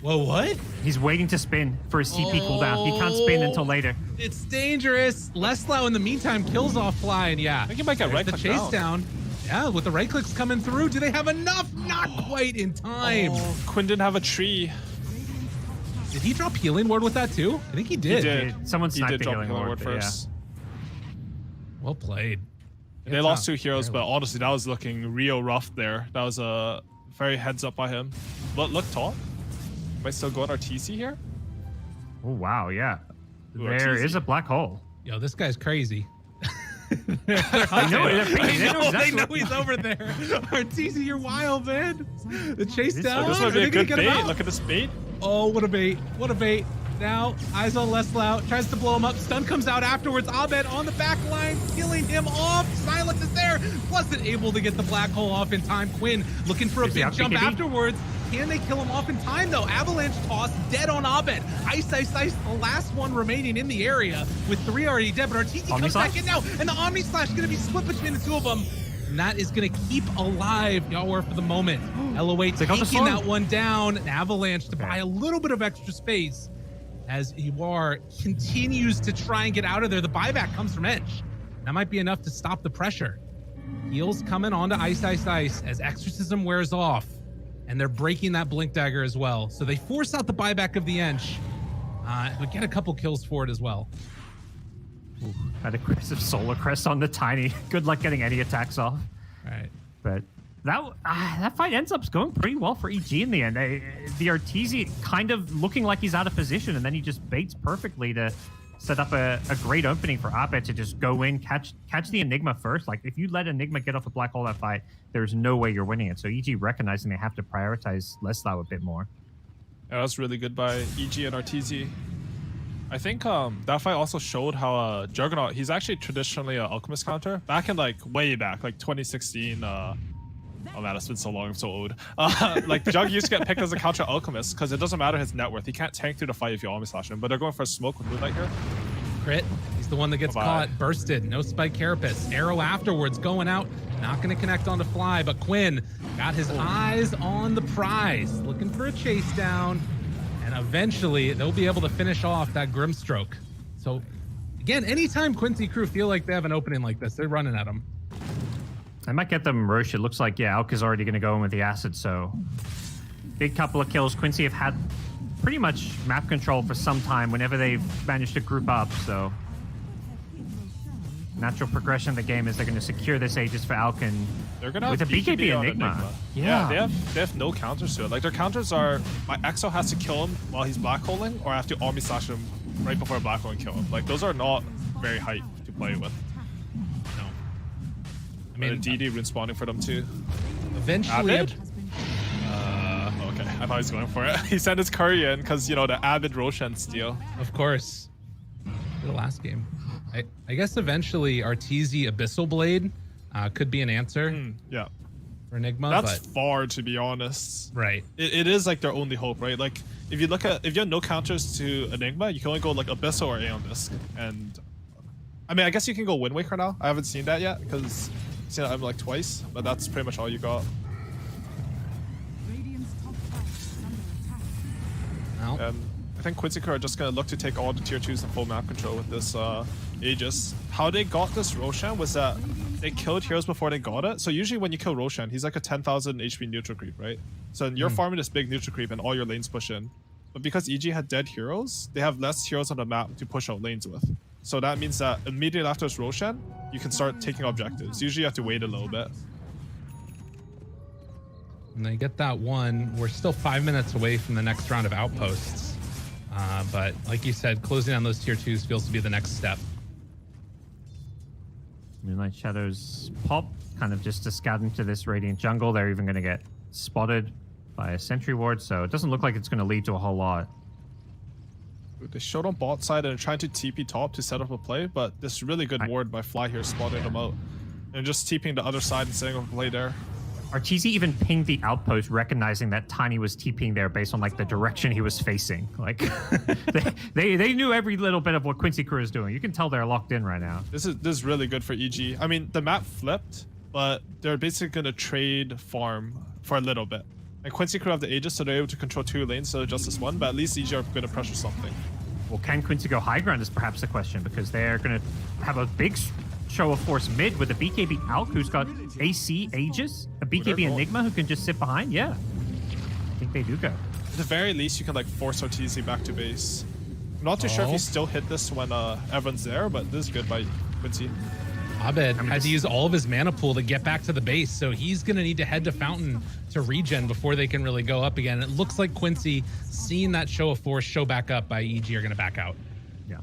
Whoa, what? He's waiting to spin for his TP cooldown. He can't spin until later. It's dangerous. Leslau, in the meantime, kills off Fly, and yeah. I think he might get right the chase down. Yeah, with the right clicks coming through. Do they have enough? Not quite in time. Quinn didn't have a tree. Did he drop healing ward with that too? I think he did. He did. Someone sniped the drop healing ward first. Yeah. Well played. They lost 2 heroes, but honestly, that was looking real rough there. That was a very heads up by him. Look top. Am I still going Arteezy here? Oh, wow, yeah. Ooh, there is a black hole. Yo, this guy's crazy. I know, they know he's over there. Arteezy, you're wild, man. The chase down. This might be a good bait. Look at this bait. Oh, what a bait. What a bait. Now, eyes on Leslau, tries to blow him up. Stun comes out afterwards. Abed on the back line, killing him off. Silence is there. Wasn't able to get the black hole off in time. Quinn looking for a big jump afterwards. Can they kill him off in time, though? Avalanche toss, dead on Abed. Ice, the last one remaining in the area with 3 already dead. But Arteezy comes back in now, and the Omni Slash is going to be split between the 2 of them. And that is going to keep alive Yawar for the moment. LOA taking that one down. An Avalanche to buy a little bit of extra space as Yawar continues to try and get out of there. The buyback comes from Edge. That might be enough to stop the pressure. Heals coming onto Ice as Exorcism wears off. And they're breaking that Blink Dagger as well. So they force out the buyback of the Ench, but get a couple kills for it as well. Ooh, that aggressive Solar Crest on the Tiny. Good luck getting any attacks off. Right. But that fight ends up going pretty well for EG in the end. The Arteezy kind of looking like he's out of position, and then he just baits perfectly to set up a great opening for Abed to just go in, catch the Enigma first. Like, if you let Enigma get off a black hole that fight, there's no way you're winning it. So EG recognizing they have to prioritize Leslau a bit more. Yeah, that was really good by EG and Arteezy. I think that fight also showed how Juggernaut, he's actually traditionally an Alchemist counter. Back in way back, 2016, oh man, it's been so long, I'm so old. Jug used to get picked as a counter Alchemist because it doesn't matter his net worth. He can't tank through the fight if you always slash him, but they're going for a smoke with Moonlight here. Crit, he's the one that gets caught, bursted, no spike carapace. Arrow afterwards, going out, not going to connect on the Fly, but Quinn got his eyes on the prize, looking for a chase down, and eventually they'll be able to finish off that Grimstroke. So again, anytime Quincy Crew feel like they have an opening like this, they're running at them. I might get them Roche. It looks like, yeah, Alka's already going to go in with the Acid, so big couple of kills. Quincy have had pretty much map control for some time whenever they've managed to group up, so natural progression of the game is they're going to secure this Aegis for Alkan They're gonna with have a BKB Enigma. Yeah, they have no counters to it. Their counters are, my Exo has to kill him while he's black holing, or I have to Omni Slash him right before black hole and kill him. Those are not very hype to play with. I mean, DD rune spawning for them too. Eventually, okay. I thought he was going for it. He sent his curry in because, the Abed Roshan steal. Of course. The last game. I guess eventually Arteezy Abyssal Blade could be an answer. Yeah. For Enigma. That's far, to be honest. Right. It is their only hope, right? If you have no counters to Enigma, you can only go Abyssal or Aeon Disc. And I mean, I guess you can go Wind Waker now. I haven't seen that yet because I've seen it twice, but that's pretty much all you got. Well, I think Quincy are just gonna look to take all the tier 2s and full map control with this Aegis. How they got this Roshan was that they killed heroes before they got it. So usually when you kill Roshan, he's like a 10,000 HP neutral creep, right? So you're farming this big neutral creep and all your lanes push in. But because EG had dead heroes, they have less heroes on the map to push out lanes with. So that means that immediately after this Roshan, you can start taking objectives. Usually you have to wait a little bit. And they get that one. We're still 5 minutes away from the next round of outposts. But like you said, closing on those tier 2s feels to be the next step. Moonlight Shadows pop, kind of just to scout into this Radiant jungle. They're even going to get spotted by a sentry ward, so it doesn't look like it's going to lead to a whole lot. They showed on bot side and are trying to TP top to set up a play, but this really good ward by Fly here spotting them out. And just TPing the other side and setting up a play there. Arteezy even pinged the outpost, recognizing that Tiny was TPing there based on like the direction he was facing. Like they knew every little bit of what Quincy Crew is doing. You can tell they're locked in right now. This is really good for EG. I mean, the map flipped, but they're basically gonna trade farm for a little bit. And Quincy Crew have the Aegis, so they're able to control 2 lanes, so just this one. But at least EG are gonna pressure something. Well, can Quincy go high ground is perhaps the question, because they're gonna have a big show of force mid with a BKB Alk who's got AC Aegis, a BKB Enigma who can just sit behind. Yeah, I think they do go. At the very least, you can like force Arteezy back to base. I'm not too sure if you still hit this when everyone's there, but this is good by Quincy. Abed had to use all of his mana pool to get back to the base, so he's going to need to head to Fountain to regen before they can really go up again. It looks like Quincy, seeing that show of force show back up by EG, are going to back out. Yeah.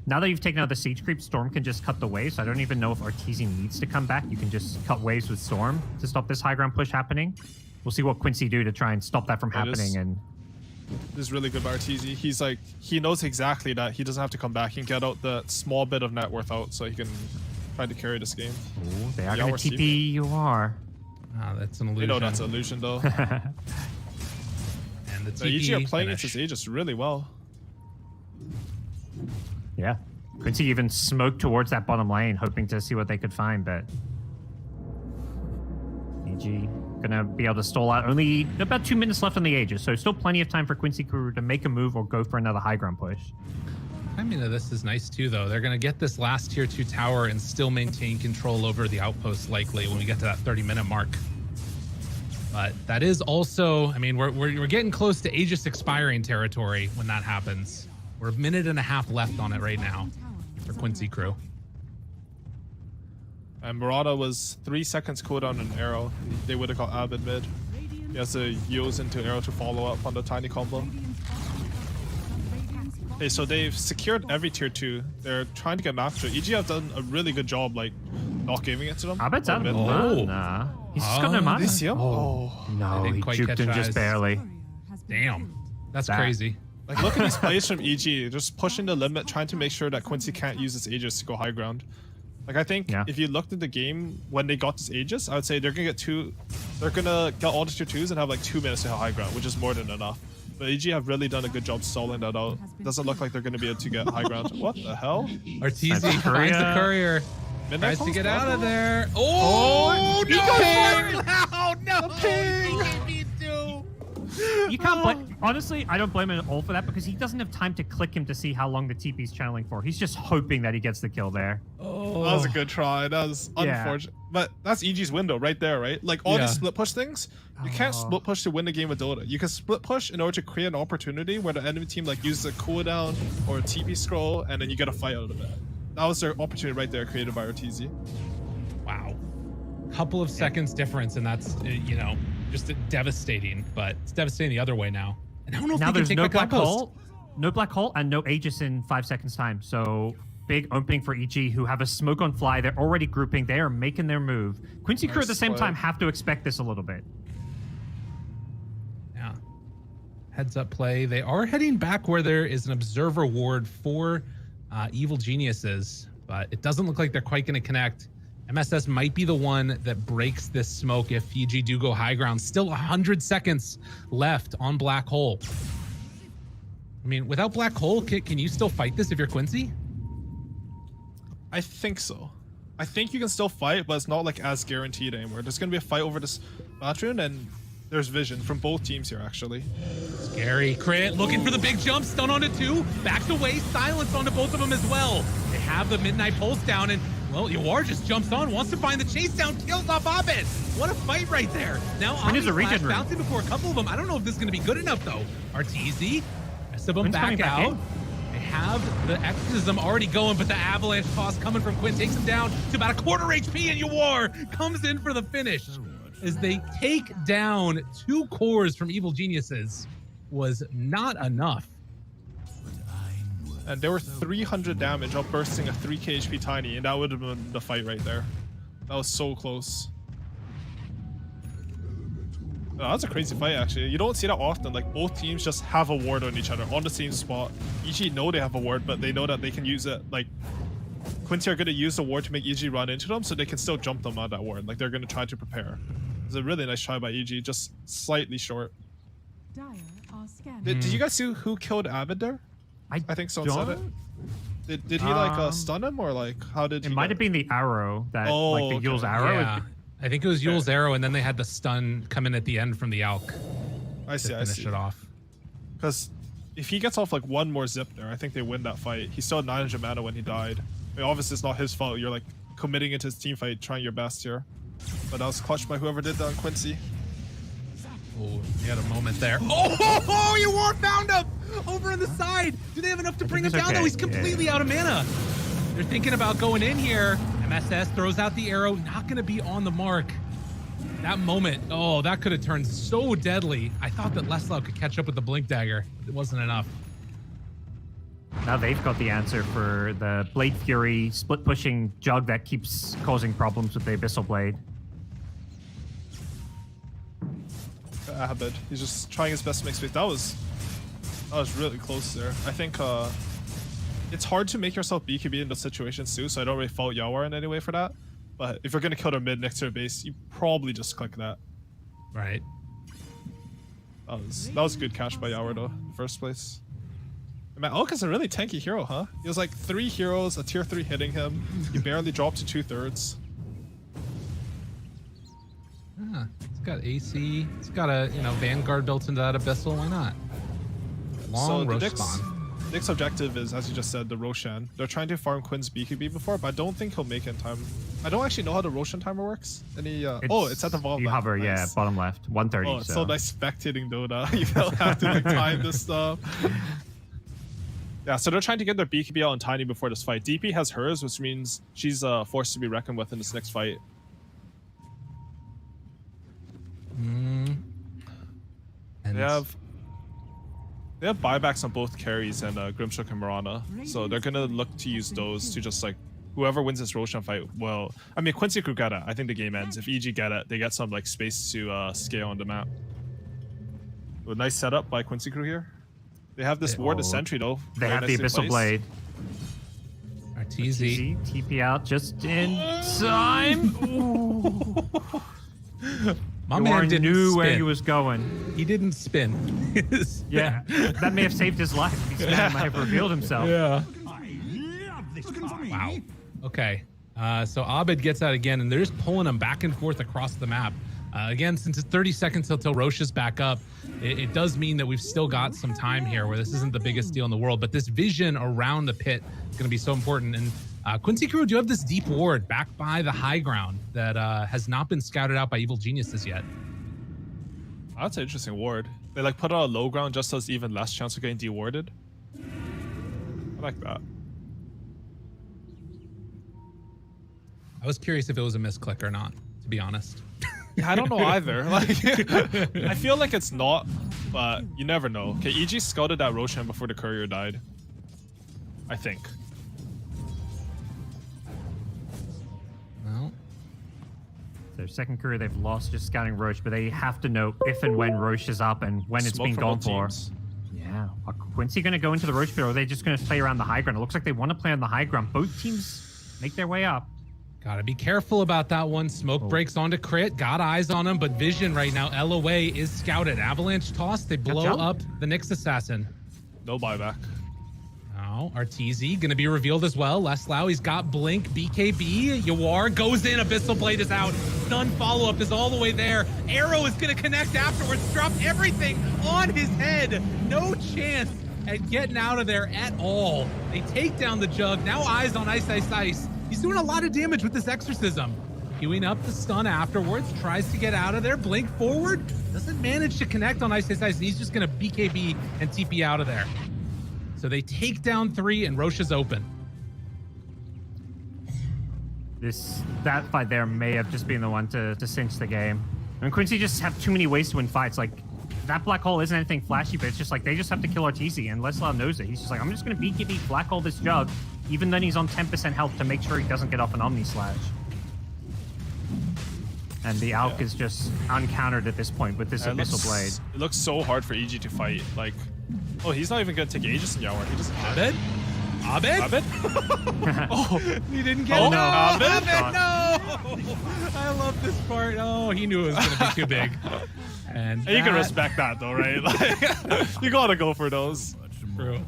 Now that you've taken out the siege creep, Storm can just cut the waves. So I don't even know if Arteezy needs to come back. You can just cut waves with Storm to stop this high ground push happening. We'll see what Quincy do to try and stop that from happening. And this is really good by Arteezy. He's like, he knows exactly that he doesn't have to come back. He can get out the small bit of net worth out so he can try to carry this game. Ooh, they are going to TP you are. Ah, that's an illusion. You know that's an illusion though. And the TP EG are playing against his Aegis really well. Yeah. Quincy even smoked towards that bottom lane, hoping to see what they could find, but EG gonna be able to stall out. Only about 2 minutes left on the Aegis, so still plenty of time for Quincy Crew to make a move or go for another high ground push. I mean, this is nice too, though. They're going to get this last tier 2 tower and still maintain control over the outposts likely when we get to that 30-minute mark. But that is also, I mean, we're getting close to Aegis expiring territory when that happens. We're a minute and a half left on it right now for Quincy Crew. And Murata was 3 seconds cooldown on arrow. They would have got Abed mid. He has to use into arrow to follow up on the tiny combo. Okay, so they've secured every tier 2. They're trying to get master. EG have done a really good job, like, not giving it to them. Abed's out of it. Nah. He's just got no mana. Did you see him? Oh. No, he juked him just barely. Damn. That's crazy. Like, look at these plays from EG. Just pushing the limit, trying to make sure that Quincy can't use his Aegis to go high ground. Like, I think if you looked at the game when they got this Aegis, I would say they're gonna get all the tier 2s and have like 2 minutes to hit high ground, which is more than enough. But EG have really done a good job stalling that out. Doesn't look like they're going to be able to get high ground. What the hell? Arteezy finds the courier. Midnight tries to get out of there. Oh, no! No! You can't blame. Honestly, I don't blame him at all for that because he doesn't have time to click him to see how long the TP's channeling for. He's just hoping that he gets the kill there. Oh, that was a good try. That was unfortunate. But that's EG's window right there, right? Like all these split push things, you can't split push to win the game with Dota. You can split push in order to create an opportunity where the enemy team like uses a cooldown or a TP scroll, and then you get a fight out of it. That was their opportunity right there, created by Arteezy. Wow. Couple of seconds difference, and that's just devastating. But it's devastating the other way now. And I don't know if now they there's can take no back black hole, no black hole, and no Aegis in 5 seconds time. So big opening for EG, who have a smoke on fly. They're already grouping. They are making their move. Quincy Crew at the same time have to expect this a little bit. Yeah. Heads up play. They are heading back where there is an observer ward for evil geniuses, but it doesn't look like they're quite going to connect. MSS might be the one that breaks this smoke if Fiji do go high ground. Still 100 seconds left on Black Hole. I mean, without Black Hole, can you still fight this if you're Quincy? I think so. I think you can still fight, but it's not like as guaranteed anymore. There's going to be a fight over this Batroon, and There's vision from both teams here, actually. Scary. Crit looking for the big jump. Stun onto 2. Backed away. Silence onto both of them as well. They have the Midnight Pulse down, and, well, Yawar just jumps on, wants to find the chase down, kills off Abed. What a fight right there. Now, Omni's flash bouncing before a couple of them. I don't know if this is going to be good enough, though. Arteezy, rest of them back out. They have the exorcism already going, but the avalanche toss coming from Quinn takes him down to about a quarter HP, and Yawar comes in for the finish. As they take down 2 cores from Evil Geniuses was not enough. And there were 300 damage out bursting a 3k HP Tiny, and that would have been the fight right there. That was so close. Oh, that was a crazy fight, actually. You don't see that often. Like, both teams just have a ward on each other on the same spot. EG know they have a ward, but they know that they can use it. Like, Quincy are going to use the ward to make EG run into them, so they can still jump them on that ward. Like, they're going to try to prepare. It's a really nice try by EG, just slightly short. Did you guys see who killed Abed there? I think someone said it. Did he like stun him, or like how did he? It might have been the arrow that like the Yule's arrow. Yeah, I think it was Yule's arrow, and then they had the stun come in at the end from the Alk. I see. Finish it off. Because if he gets off like one more zip there, I think they win that fight. He still had 900 mana when he died. I mean, obviously it's not his fault. You're like committing into his team fight, trying your best here. But that was clutched by whoever did that on Quincy. Oh, he had a moment there. Oh, Yawar found him over on the side. Do they have enough to bring him down? Okay. No, he's completely out of mana. They're thinking about going in here. MSS throws out the arrow, not going to be on the mark. That moment, oh, that could have turned so deadly. I thought that Leslau could catch up with the Blink Dagger. It wasn't enough. Now they've got the answer for the Blade Fury split pushing Jug that keeps causing problems with the Abyssal Blade. Abed, he's just trying his best to make space. That was really close there. I think it's hard to make yourself BKB in those situations too, so I don't really fault Yawar in any way for that. But if you're gonna kill their mid next to their base, you probably just click that. Right. That was a good catch by Yawar though, in the first place. Man, Alka's a really tanky hero, huh? He has like 3 heroes, a tier 3 hitting him. He barely dropped to 2/3. Ah, it's got AC. It's got a Vanguard built into that Abyssal. Why not? Long Rosh spawn. Nick's objective is, as you just said, the Roshan. They're trying to farm Quinn's BKB before, but I don't think he'll make it in time. I don't actually know how the Roshan timer works. Any? It's at the bottom you left. Hover, nice. Yeah, bottom left, 130. Oh, it's so nice spectating Dota. You don't have to like time this stuff. Yeah, so they're trying to get their BKB out on Tiny before this fight. DP has hers, which means she's forced to be reckoned with in this next fight. And they have buybacks on both carries and Grimshock and Mirana, so they're gonna look to use those to just like whoever wins this Roshan fight. Well, I mean Quincy could get it. I think the game ends if EG get it. They get some like space to scale on the map. A nice setup by Quincy crew here. They have this ward of Sentry though. They have the Abyssal Blade. Arteezy. TP out just in time. My man didn't knew spin. where he was going. He didn't spin. Yeah, that may have saved his life. He might have revealed himself. Yeah. Wow. Okay. So Abed gets out again, and they're just pulling him back and forth across the map. Again, since it's 30 seconds until Roche is back up, it does mean that we've still got some time here where this isn't the biggest deal in the world, but this vision around the pit is going to be so important. And Quincy crew, do you have this deep ward back by the high ground that has not been scouted out by Evil Geniuses yet? That's an interesting ward. They like put out a low ground just so it's even less chance of getting dewarded. I like that. I was curious if it was a misclick or not, to be honest. Yeah, I don't know either. Like, I feel like it's not, but you never know. Okay, EG scouted that Roshan before the courier died. I think. Well, their second courier they've lost just scouting Roche, but they have to know if and when Roche is up and when it's been gone for. Yeah. Are Quincy going to go into the Roche pit, or are they just going to play around the high ground? It looks like they want to play on the high ground. Both teams make their way up. Gotta be careful about that one. Smoke breaks onto Crit. Got eyes on him, but Vision right now, LOA is scouted. Avalanche toss. They blow up the Nyx Assassin. No buyback. No. Now, Arteezy going to be revealed as well. Leslau, he's got Blink, BKB. Yawar goes in. Abyssal Blade is out. Stun follow-up is all the way there. Arrow is going to connect afterwards. Drop everything on his head. No chance at getting out of there at all. They take down the Jug. Now eyes on Ice Ice Ice. He's doing a lot of damage with this Exorcism. Queuing up the stun afterwards. Tries to get out of there. Blink forward. Doesn't manage to connect on Ice Ice Ice. He's just going to BKB and TP out of there. So they take down 3 and Roche is open. That fight there may have just been the one to cinch the game. I mean, Quincy just have too many ways to win fights. Like, that black hole isn't anything flashy, but it's just like they just have to kill Arteezy, and Leslau knows it. He's just like, I'm just going to BKB black hole this Jug, even then he's on 10% health to make sure he doesn't get off an Omni Slash. And the Alk is just uncountered at this point with this Abyssal Blade. It looks so hard for EG to fight. Like, oh, he's not even going to take Aegis in Yawar. He doesn't care. Abed? Oh, He didn't get Oh, it. no. Abed, no! I love this part. Oh, he knew it was going to be too big. And you can respect that, though, right? Like, you got to go for those. True.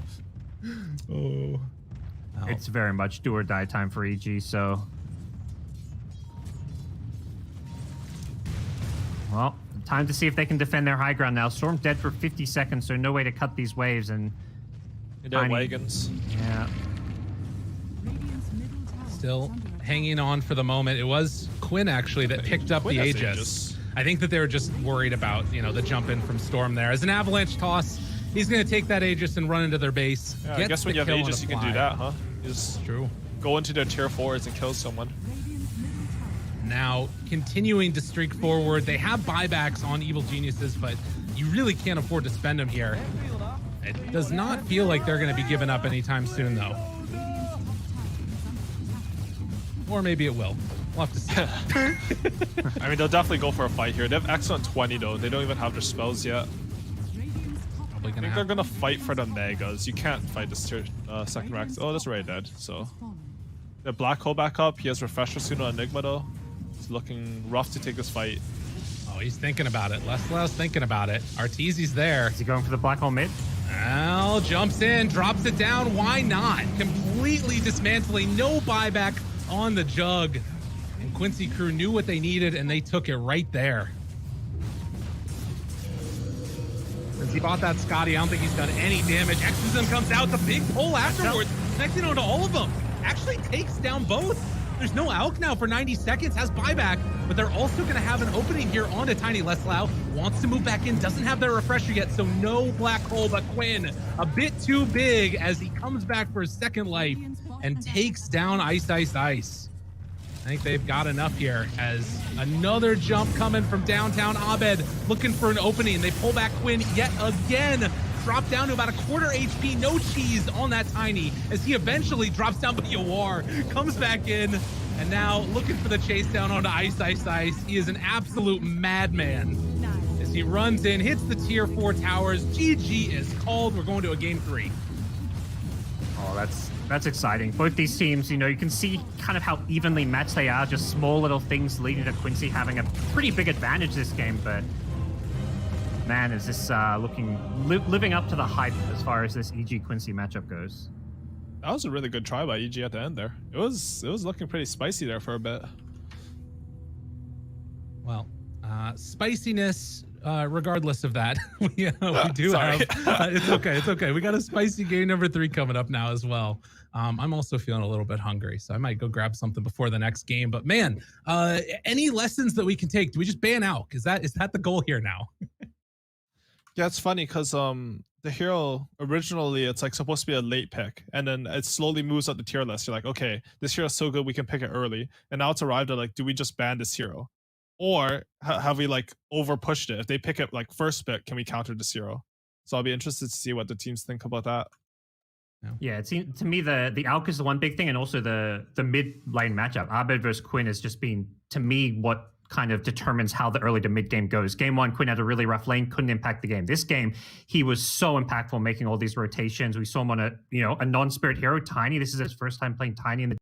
Oh. It's very much do or die time for EG, so... Well, time to see if they can defend their high ground now. Storm dead for 50 seconds, so no way to cut these waves, and... Their wagons. Yeah. Still hanging on for the moment. It was Quinn, actually, that picked up the Aegis. I think that they were just worried about, the jump in from Storm there. As an avalanche toss, he's going to take that Aegis and run into their base. Yeah, I guess when you have Aegis, you can do that, huh? Just true. Go into their tier 4s and kill someone. Now, continuing to streak forward. They have buybacks on Evil Geniuses, but you really can't afford to spend them here. It does not feel like they're going to be giving up anytime soon, though. Or maybe it will. We'll have to see. I mean, they'll definitely go for a fight here. They have X on 20, though. They don't even have their spells yet. Probably I think they're going to fight for the Megas. You can't fight this tier, second Rex. Oh, that's already dead, so... The Black Hole back up. He has Refresher soon on Enigma, though. It's looking rough to take this fight. Oh, he's thinking about it. Leslau's thinking about it. Arteezy's there. Is he going for the black hole mid? Al jumps in, drops it down. Why not? Completely dismantling. No buyback on the Jug. And Quincy crew knew what they needed, and they took it right there. Since he bought that Scotty, I don't think he's done any damage. Exorcism comes out. The big pull afterwards. Connecting onto all of them. Actually takes down both. There's no Alk now for 90 seconds, has buyback, but they're also going to have an opening here onto Tiny. Leslau wants to move back in, doesn't have their refresher yet, so no black hole, but Quinn a bit too big as he comes back for his second life and takes down Ice Ice Ice. I think they've got enough here as another jump coming from downtown. Abed looking for an opening. They pull back Quinn yet again. Drop down to about a quarter HP, no cheese on that Tiny as he eventually drops down, but Yawar comes back in and now looking for the chase down onto Ice Ice Ice. He is an absolute madman as he runs in, hits the tier 4 towers. GG is called. We're going to a game 3. Oh, that's exciting. Both these teams, you can see kind of how evenly matched they are. Just small little things leading to Quincy having a pretty big advantage this game, but man, is this living up to the hype as far as this EG Quincy matchup goes. That was a really good try by EG at the end there. It was looking pretty spicy there for a bit. Well, spiciness, regardless of that, we do have. It's okay. We got a spicy game number 3 coming up now as well. I'm also feeling a little bit hungry, so I might go grab something before the next game. But man, any lessons that we can take? Do we just ban Alk? Is that the goal here now? Yeah, it's funny because the hero originally it's like supposed to be a late pick, and then it slowly moves up the tier list. You're like, okay, this hero is so good we can pick it early, and now it's arrived at like, do we just ban this hero, or have we like over pushed it? If they pick it like first pick, can we counter this hero? So I'll be interested to see what the teams think about that. Yeah, it seems to me the Alk is the one big thing, and also the mid lane matchup. Abed versus Quinn has just been, to me, what kind of determines how the early to mid game goes. Game 1, Quinn had a really rough lane, couldn't impact the game. This game, he was so impactful making all these rotations. We saw him on a non-spirit hero, Tiny. This is his first time playing Tiny in the